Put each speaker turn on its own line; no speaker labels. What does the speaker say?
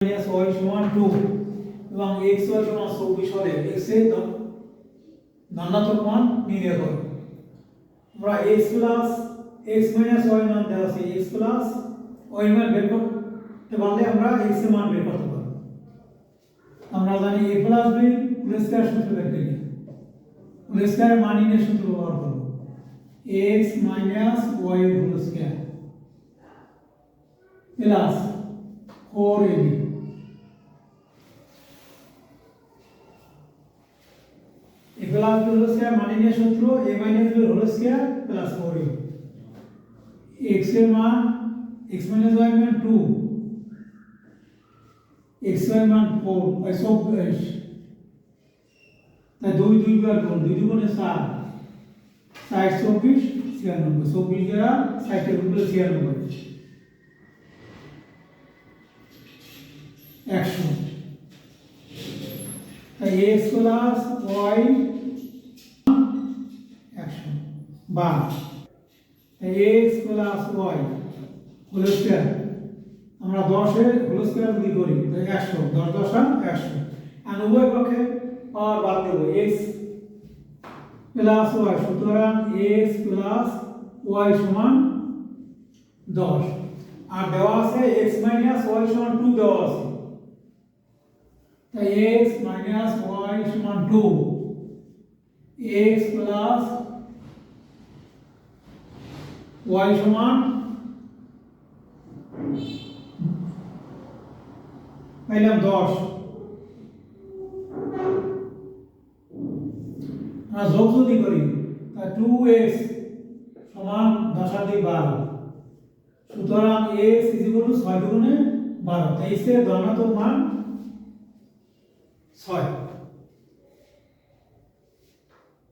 Minus Y সমান 2 এবং x y সমান 24 হলে x এর ধনাত্মক মান নির্ণয় করো। আমরা x plus x minus y মান দেওয়া আছে, x প্লাস y মান বের করতে পারলে আমরা x এর মান বের করতে পারব। আমরা জানি a plus b whole square সূত্র বের করি, হোল স্কয়ার মান নির্ণয়ের সূত্র ব্যবহার করব, x minus y whole square plus 4ab a plus b whole square মান নির্ণয়ের সূত্র a minus b whole square plus 4ab। x এর মান x মাইনাস y মান 2, x y মান 4 y সব তাই 2 2 বার গুণ 2 গুণে 7 60 24 96 24 দ্বারা 60 এর উপরে 96 100। তাই x প্লাস y 100 বা তাই x plus y whole square আমরা 10 এর হোল স্কয়ার যদি করি তাই 100 10 10 100 আর উভয় পক্ষে পাওয়ার বাদ দেব x প্লাস y, সুতরাং x প্লাস y সমান 10 আর দেওয়া আছে x মাইনাস y সমান 2 দেওয়া আছে, তাই x মাইনাস y সমান 2, x প্লাস y সমান পাইলাম 10। আমরা যোগ যদি করি তা 2x সমান 10 আর 2 12, সুতরাং x ইকুয়াল টু 6 দুগুণে 12, তাই এর ধনাত্মক মান 6।